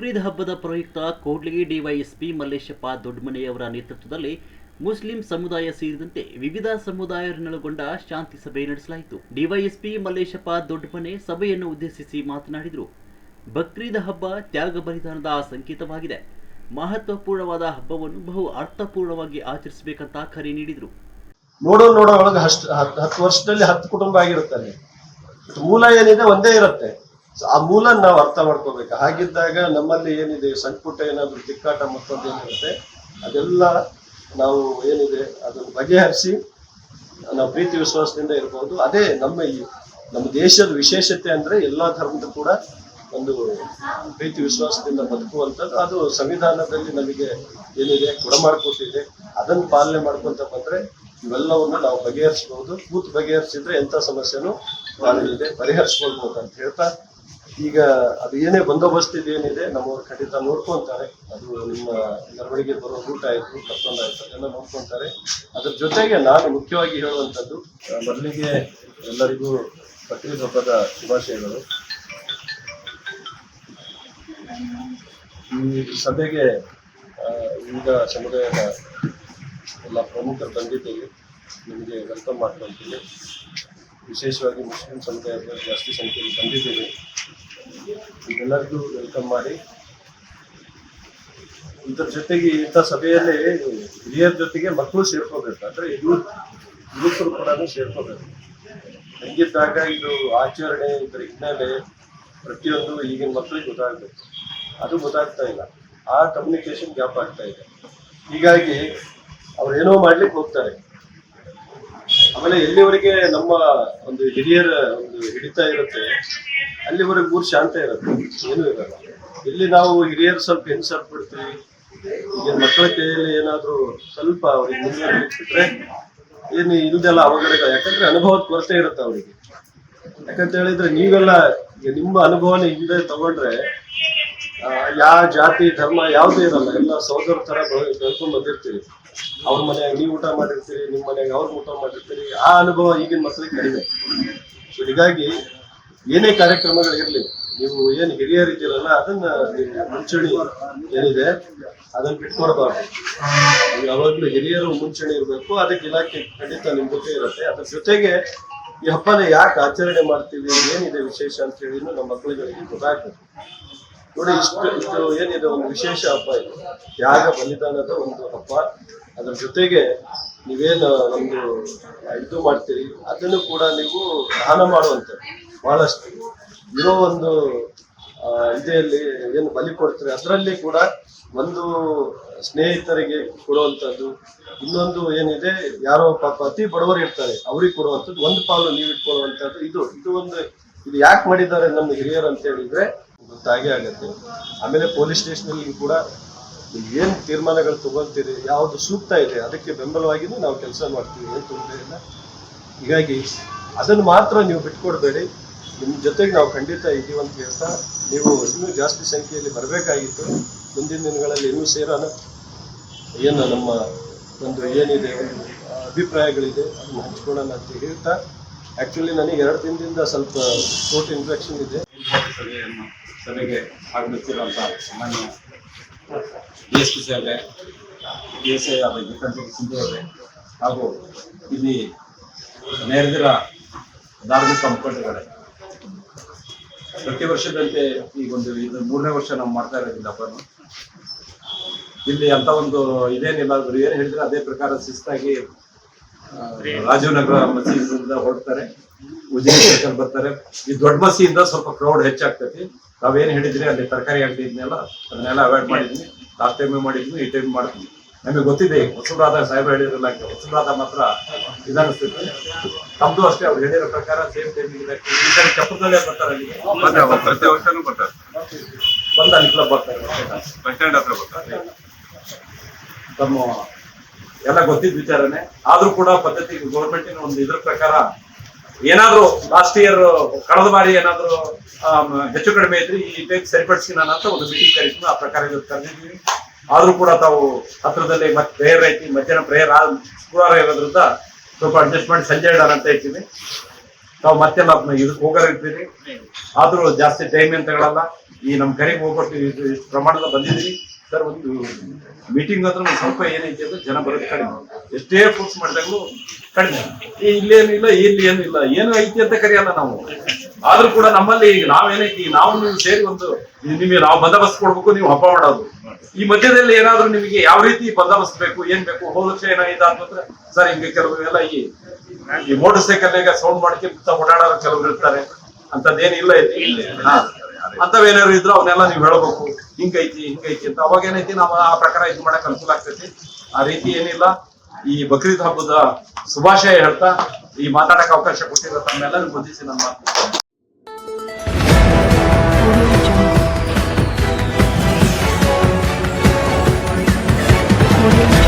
ಬಕ್ರೀದ್ ಹಬ್ಬದ ಪ್ರಯುಕ್ತ ಕೂಡ್ಲಿಗಿ ಡಿವೈಎಸ್ಪಿ ಮಲ್ಲೇಶಪ್ಪ ದೊಡ್ಡಮನೆಯವರ ನೇತೃತ್ವದಲ್ಲಿ ಮುಸ್ಲಿಂ ಸಮುದಾಯ ಸೇರಿದಂತೆ ವಿವಿಧ ಸಮುದಾಯರನ್ನೊಳಗೊಂಡ ಶಾಂತಿ ಸಭೆ ನಡೆಸಲಾಯಿತು. ಡಿವೈಎಸ್ಪಿ ಮಲ್ಲೇಶಪ್ಪ ದೊಡ್ಡಮನೆ ಸಭೆಯನ್ನು ಉದ್ದೇಶಿಸಿ ಮಾತನಾಡಿದರು. ಬಕ್ರೀದ್ ಹಬ್ಬ ತ್ಯಾಗ ಬಲಿದಾನದ ಸಂಕೇತವಾಗಿದೆ. ಮಹತ್ವಪೂರ್ಣವಾದ ಹಬ್ಬವನ್ನು ಬಹು ಅರ್ಥಪೂರ್ಣವಾಗಿ ಆಚರಿಸಬೇಕಂತ ಕರೆ ನೀಡಿದರು. ನೋಡೋ ಒಳಗೆ 10 ವರ್ಷದಲ್ಲಿ 10 ಕುಟುಂಬ ಆಗಿರುತ್ತಾರೆ. ಮೂಲ ಏನಿದೆ ಒಂದೇ ಇರುತ್ತೆ. ಆ ಮೂಲ ನಾವು ಅರ್ಥ ಮಾಡ್ಕೋಬೇಕು. ಹಾಗಿದ್ದಾಗ ನಮ್ಮಲ್ಲಿ ಏನಿದೆ ಸಣ್ಣ ಪುಟ್ಟ ಏನಾದ್ರು ತಿಕ್ಕಾಟ ಮತ್ತೊಂದು ಏನಿರುತ್ತೆ ಅದೆಲ್ಲ ನಾವು ಏನಿದೆ ಅದನ್ನು ಬಗೆಹರಿಸಿ ನಾವು ಪ್ರೀತಿ ವಿಶ್ವಾಸದಿಂದ ಇರ್ಬೋದು. ಅದೇ ನಮ್ಮ ದೇಶದ ವಿಶೇಷತೆ ಅಂದ್ರೆ ಎಲ್ಲಾ ಧರ್ಮದ ಕೂಡ ಒಂದು ಪ್ರೀತಿ ವಿಶ್ವಾಸದಿಂದ ಬದುಕುವಂಥದ್ದು. ಅದು ಸಂವಿಧಾನದಲ್ಲಿ ನಮಗೆ ಏನಿದೆ ಕೊಡಮಾಡ್ಕೊಟ್ಟಿದೆ. ಅದನ್ನು ಪಾಲನೆ ಮಾಡ್ಕೊಂತ ಬಂದ್ರೆ ಇವೆಲ್ಲವನ್ನು ನಾವು ಬಗೆಹರಿಸಬಹುದು. ಬಗೆಹರಿಸಿದ್ರೆ ಎಂತ ಸಮಸ್ಯೆನೂ ಇದೆ ಪರಿಹರಿಸ್ಕೊಳ್ಬಹುದು ಅಂತ ಹೇಳ್ತಾ, ಈಗ ಅದು ಏನೇ ಬಂದೋಬಸ್ತ್ ಏನಿದೆ ನಮ್ಮವ್ರು ಖಂಡಿತ ನೋಡ್ಕೊಂತಾರೆ. ಅದು ನಿಮ್ಮ ಮೆರವಣಿಗೆ ಬರೋ ರೂಟ್ ಆಯ್ತು ಮತ್ತೊಂದಾಯ್ತು ಅದೆಲ್ಲ ನೋಡ್ಕೊಂತಾರೆ. ಅದ್ರ ಜೊತೆಗೆ ನಾನು ಮುಖ್ಯವಾಗಿ ಹೇಳುವಂಥದ್ದು, ಮೊದಲಿಗೆ ಎಲ್ಲರಿಗೂ ಬಕ್ರೀದ್ ಹಬ್ಬದ ಶುಭಾಶಯಗಳು. ಈ ಸಭೆಗೆ ವಿವಿಧ ಸಮುದಾಯದ ಎಲ್ಲ ಪ್ರಮುಖರು ಬಂದಿದ್ದೇವೆ. ನಿಮಗೆ ವೆಲ್ಕಮ್ ಮಾಡ್ಕೊಳ್ತೀವಿ. ವಿಶೇಷವಾಗಿ ಮುಸ್ಲಿಂ ಸಮುದಾಯದ ಜಾಸ್ತಿ ಸಂಖ್ಯೆಯಲ್ಲಿ ಬಂದಿದ್ದೇವೆ. ಇದೆಲ್ಲರಿಗೂ ವೆಲ್ಕಮ್ ಮಾಡಿ, ಇದರ ಜೊತೆಗೆ ಇಂಥ ಸಭೆಯಲ್ಲಿ ಹಿರಿಯರ ಜೊತೆಗೆ ಮಕ್ಕಳು ಸೇರ್ಕೋಬೇಕು. ಅಂದ್ರೆ ಯುವಕರು ಕೂಡ ಸೇರ್ಕೋಬೇಕು. ಹಂಗಿದ್ದಾಗ ಇದು ಆಚರಣೆ, ಇದರ ಹಿನ್ನೆಲೆ ಪ್ರತಿಯೊಂದು ಈಗಿನ ಮಕ್ಕಳಿಗೆ ಗೊತ್ತಾಗಬೇಕು. ಅದು ಗೊತ್ತಾಗ್ತಾ ಇಲ್ಲ. ಆ ಕಮ್ಯುನಿಕೇಶನ್ ಗ್ಯಾಪ್ ಆಗ್ತಾ ಇದೆ. ಹೀಗಾಗಿ ಅವ್ರು ಏನೋ ಮಾಡ್ಲಿಕ್ಕೆ ಹೋಗ್ತಾರೆ. ಆಮೇಲೆ ಎಲ್ಲಿವರೆಗೆ ನಮ್ಮ ಒಂದು ಹಿರಿಯರ ಒಂದು ಹಿಡಿತ ಇರುತ್ತೆ ಅಲ್ಲಿವರೆಗೆ ಊರು ಶಾಂತ ಇರುತ್ತೆ, ಏನೂ ಇರಲ್ಲ. ಇಲ್ಲಿ ನಾವು ಹಿರಿಯರು ಸ್ವಲ್ಪ ಹಿಂಸರ್ಟ್ ಬಿಡ್ತೀವಿ. ಈಗ ಮಕ್ಕಳ ಕೈಯಲ್ಲಿ ಏನಾದ್ರು ಸ್ವಲ್ಪ ಅವ್ರಿಗೆ ಮುಂದುವರಿಲಿಕ್ಕಿಟ್ರೆ ಏನು ಇಲ್ದೆಲ್ಲ ಅವಘಡಗಳು. ಯಾಕಂದ್ರೆ ಅನುಭವದ ಕೊರತೆ ಇರುತ್ತೆ ಅವರಿಗೆ. ಯಾಕಂತ ಹೇಳಿದ್ರೆ ನೀವೆಲ್ಲ ನಿಮ್ಮ ಅನುಭವನ ಹಿಂದೆ ತಗೊಂಡ್ರೆ ಯಾವ ಜಾತಿ ಧರ್ಮ ಯಾವುದೂ ಇರಲ್ಲ. ಎಲ್ಲ ಸಹೋದರ ತರ ಬೆಳ್ಕೊಂಡ್ ಬಂದಿರ್ತೀವಿ. ಅವ್ರ ಮನೆಯಾಗ ನೀವು ಊಟ ಮಾಡಿರ್ತೀರಿ, ನಿಮ್ಮ ಮನೆಯಾಗ ಅವ್ರು ಊಟ ಮಾಡಿರ್ತೀರಿ. ಆ ಅನುಭವ ಈಗಿನ ಮಕ್ಕಳಿಗೆ ಕಡಿಮೆ. ಸೊ ಹೀಗಾಗಿ ಏನೇ ಕಾರ್ಯಕ್ರಮಗಳಿರ್ಲಿ, ನೀವು ಏನು ಹಿರಿಯರಿದ್ದೀರಲ್ಲ ಅದನ್ನ ಮುಂಚೂಣಿ ಏನಿದೆ ಅದನ್ನ ಬಿಟ್ಕೊಡ್ಬಾರ್ದು. ಯಾವಾಗ್ಲೂ ಹಿರಿಯರು ಮುಂಚೂಣಿ ಇರಬೇಕು. ಅದಕ್ಕೆ ಇಲಾಖೆ ಖಂಡಿತ ನಿಮ್ ಜೊತೆ ಇರುತ್ತೆ. ಅದ್ರ ಜೊತೆಗೆ ಈ ಹಬ್ಬನ ಯಾಕೆ ಆಚರಣೆ ಮಾಡ್ತೀವಿ, ಏನಿದೆ ವಿಶೇಷ ಅಂತ ಹೇಳಿ ನಮ್ಮ ಮಕ್ಕಳುಗಳಿಗೆ ಗೊತ್ತಾಗ್ಬೇಕು. ನೋಡಿ, ಇಷ್ಟು ಏನಿದೆ ಒಂದು ವಿಶೇಷ ಹಬ್ಬ ಇದು. ತ್ಯಾಗ ಬಲಿದಾನದ ಒಂದು ಹಬ್ಬ. ಅದ್ರ ಜೊತೆಗೆ ನೀವೇನು ಒಂದು ಇದು ಮಾಡ್ತೀರಿ ಅದನ್ನು ಕೂಡ ನೀವು ದಾನ ಮಾಡುವಂಥದ್ದು. ಬಹಳಷ್ಟು ಇರೋ ಒಂದು ಇದೆಯಲ್ಲಿ ಏನು ಬಲಿ ಕೊಡ್ತೀರಿ ಅದರಲ್ಲಿ ಕೂಡ ಒಂದು ಸ್ನೇಹಿತರಿಗೆ ಕೊಡುವಂಥದ್ದು, ಇನ್ನೊಂದು ಏನಿದೆ ಯಾರೋ ಪಾಪ ಅತಿ ಬಡವರು ಇರ್ತಾರೆ ಅವ್ರಿಗೆ ಕೊಡುವಂಥದ್ದು, ಒಂದು ಪಾಲು ನೀವು ಇಟ್ಕೊಳ್ಳುವಂಥದ್ದು. ಇದು ಯಾಕೆ ಮಾಡಿದ್ದಾರೆ ನಮ್ಮ ಹಿರಿಯರು ಅಂತ ಹೇಳಿದ್ರೆ ಗೊತ್ತಾಗೇ ಆಗತ್ತೆ. ಆಮೇಲೆ ಪೊಲೀಸ್ ಸ್ಟೇಷನಲ್ಲಿ ಕೂಡ ಏನು ತೀರ್ಮಾನಗಳು ತಗೊಳ್ತೀರಿ, ಯಾವುದು ಸೂಕ್ತ ಇದೆ ಅದಕ್ಕೆ ಬೆಂಬಲವಾಗಿಯೂ ನಾವು ಕೆಲಸ ಮಾಡ್ತೀವಿ, ಏನು ತೊಂದರೆ ಇಲ್ಲ. ಹೀಗಾಗಿ ಅದನ್ನು ಮಾತ್ರ ನೀವು ಬಿಟ್ಕೊಡ್ಬೇಡಿ. ನಿಮ್ಮ ಜೊತೆಗೆ ನಾವು ಖಂಡಿತ ಇದೀವಿ ಅಂತ ಹೇಳ್ತಾ, ನೀವು ಇನ್ನೂ ಜಾಸ್ತಿ ಸಂಖ್ಯೆಯಲ್ಲಿ ಬರಬೇಕಾಗಿತ್ತು. ಮುಂದಿನ ದಿನಗಳಲ್ಲಿ ಇನ್ನೂ ಸೇರೋಣ. ಏನು ನಮ್ಮ ಒಂದು ಏನಿದೆ ಒಂದು ಅಭಿಪ್ರಾಯಗಳಿದೆ ಅದನ್ನು ಹಂಚ್ಕೊಳ್ಳೋಣ ಅಂತ ಹೇಳ್ತಾ, ಆ್ಯಕ್ಚುಲಿ ನನಗೆ 2 ದಿನದಿಂದ ಸ್ವಲ್ಪ ಕೋರ್ಟ್ ಇನ್ಫೆಕ್ಷನ್ ಇದೆ. ಸಭೆಗೆ ಆಗಮಿಸಿರುವಂಥ ಸಾಮಾನ್ಯ DSP ಸಾಹೇಬ್ರೆ, DSI ಆದ ಗೀತಾಂಜಲಿ ಸಿಂಧು ಅವರೇ, ಹಾಗೂ ಇಲ್ಲಿ ನೆರೆದಿರ ಧಾರ್ಮಿಕ ಮುಖಂಡಗಳೇ, ಪ್ರತಿ ವರ್ಷದಂತೆ ಇದು 3ನೇ ವರ್ಷ ನಾವು ಮಾಡ್ತಾ ಇರೋದಿಲ್ಲ ಹಬ್ಬನು. ಇಲ್ಲಿ ಅಂತ ಒಂದು ಇದೇನಿಲ್ಲ, ಅವರು ಏನು ಹೇಳಿದ್ರೆ ಅದೇ ಪ್ರಕಾರ ಶಿಸ್ತಾಗಿ ರಾಜೀವ್ ನಗರ ಮಸೀದಿಯಿಂದ ಹೊರಡ್ತಾರೆ, ಉಜಿರೆ ಸರ್ಕಲ್ ಬರ್ತಾರೆ. ಈ ದೊಡ್ಡ ಮಸೀದಿಯಿಂದ ಸ್ವಲ್ಪ ಕ್ರೌಡ್ ಹೆಚ್ಚಾಗ್ತೈತಿ. ನಾವೇನು ಹೇಳಿದ್ರಿ ಅಲ್ಲಿ ತರಕಾರಿ ಅಂಗಡಿ ಇದನ್ನೆಲ್ಲ ಅದನ್ನೆಲ್ಲ ಅವಾಯ್ಡ್ ಮಾಡಿದ್ವಿ. ಲಾಸ್ಟ್ ಟೈಮೇ ಮಾಡಿದ್ವಿ, ಈ ಟೈಮ್ ಮಾಡ್ತೀವಿ. ನಮಗೆ ಗೊತ್ತಿದೆ ಹೊಸಬ್ರಾದ ಸಾಹೇಬ್ ಹೇಳಿರಲ್ಲ, ಹೊಸಬ್ರಾದ ಮಾತ್ರ ಇದಾನಿಸ್ತೈತಿ. ನಮ್ದು ಅಷ್ಟೇ ಅವ್ರು ಹೇಳಿರೋ ಪ್ರಕಾರ ಸೇಮ್ ಟೈಮಿಗೆ ಚಪ್ಪದಲ್ಲೇ ಬರ್ತಾರೆ. ಅಲ್ಲಿಗೆ ಪ್ರತಿ ವರ್ಷನೂ ಬರ್ತಾರೆ, ಬಂದು ಅಲ್ಲಿ ಕ್ಲಬ್ ಬರ್ತಾರೆ, ಬಸ್ ಸ್ಟ್ಯಾಂಡ್ ಹತ್ರ ಬರ್ತಾರೆ. ತಮ್ಮ ಎಲ್ಲ ಗೊತ್ತಿದ್ದ ವಿಚಾರನೆ. ಆದ್ರೂ ಕೂಡ ಪದ್ಧತಿ ಗೌರ್ಮೆಂಟಿನ ಒಂದು ಇದ್ರ ಪ್ರಕಾರ ಏನಾದ್ರು ಲಾಸ್ಟ್ ಇಯರ್ ಕಳೆದ ಬಾರಿ ಏನಾದ್ರು ಹೆಚ್ಚು ಕಡಿಮೆ ಇದ್ರಿ ಈ ಟೈಪ್ ಸರಿಪಡಿಸಿ ನಾನು ಅಂತ ಒಂದು ಮೀಟಿಂಗ್ ಕರೀತೀನಿ. ಆ ಪ್ರಕಾರ ಕರೆದಿದ್ದೀವಿ. ಆದ್ರೂ ಕೂಡ ತಾವು ಹತ್ರದಲ್ಲಿ ಮತ್ತೆ ಪ್ರೇಯರ್ ಐತಿ, ಮಧ್ಯಾಹ್ನ ಪ್ರೇಯರ್ ಶುಕ್ರವಾರ ಇರೋದ್ರಿಂದ ಸ್ವಲ್ಪ ಅಡ್ಜಸ್ಟ್ ಮಾಡಿ ಸಂಜೆ ಇಡೋಣ ಅಂತ ಹೇಳ್ತೀನಿ. ತಾವು ಮತ್ತೆಲ್ಲ ಇದಕ್ಕೆ ಹೋಗೋರಿರ್ತೀರಿ, ಆದ್ರೂ ಜಾಸ್ತಿ ಟೈಮ್ ಏನ್ ತಗೊಳಲ್ಲ. ಈ ನಮ್ ಕರೆಗೆ ಹೋಗ್ಬಿಟ್ಟು ಇಷ್ಟು ಪ್ರಮಾಣದ ಬಂದಿದ್ದೀವಿ ಸರ್. ಒಂದು ಮೀಟಿಂಗ್ ಹತ್ರ ಒಂದು ಸ್ವಲ್ಪ ಏನೈತಿ ಅಂದ್ರೆ ಜನ ಬರೋದು ಕಡಿಮೆ, ಎಷ್ಟೇ ಫೋರ್ಸ್ ಮಾಡಿದಾಗಲೂ ಕಡಿಮೆ. ಇಲ್ಲೇನಿಲ್ಲ, ಇಲ್ಲಿ ಏನಿಲ್ಲ, ಏನು ಐತಿ ಅಂತ ಕರೆಯಲ್ಲ ನಾವು. ಆದ್ರೂ ಕೂಡ ನಮ್ಮಲ್ಲಿ ಈಗ ನಾವೇನೈತಿ, ನಾವು ನೀವು ಸೇರಿ ಒಂದು ನಿಮಗೆ ನಾವು ಬಂದೋಬಸ್ತ್ ಕೊಡ್ಬೇಕು, ನೀವು ಹಬ್ಬ ಮಾಡೋದು. ಈ ಮಧ್ಯದಲ್ಲಿ ಏನಾದ್ರೂ ನಿಮಗೆ ಯಾವ ರೀತಿ ಬಂದೋಬಸ್ತ್ ಬೇಕು, ಏನ್ ಬೇಕು, ಹೋದ ವರ್ಷ ಏನಾಗಿದೆ ಅಂತಂದ್ರೆ ಸರ್ ಹಿಂಗೆ ಕೆಲವು ಎಲ್ಲ ಈ ಮೋಟರ್ ಸೈಕಲ್ ಸೌಂಡ್ ಮಾಡ್ಕೊಂತ ಓಡಾಡೋರು ಕೆಲವರು ಇರ್ತಾರೆ, ಅಂತದ್ದೇನಿಲ್ಲ ಇಲ್ಲಿ. ಅಂತವೇನಾದ್ರು ಇದ್ರು ಅವನ್ನೆಲ್ಲ ನೀವು ಹೇಳ್ಬೇಕು, ಹಿಂಗೈತಿ ಅಂತ. ಅವಾಗ ಏನೈತಿ ನಾವು ಆ ಪ್ರಕಾರ ಇದು ಮಾಡಕ್ ಅನುಕೂಲ ಆಗ್ತೈತಿ. ಆ ರೀತಿ ಏನಿಲ್ಲ. ಈ ಬಕ್ರೀದ್ ಹಬ್ಬದ ಶುಭಾಶಯ ಹೇಳ್ತಾ ಈ ಮಾತಾಡಕ್ ಅವಕಾಶ ಕೊಟ್ಟಿರೋ ತಮ್ಮೆಲ್ಲರೂ ಬಂಧಿಸಿ ನಮ್ಮ ಮಾತು. Audio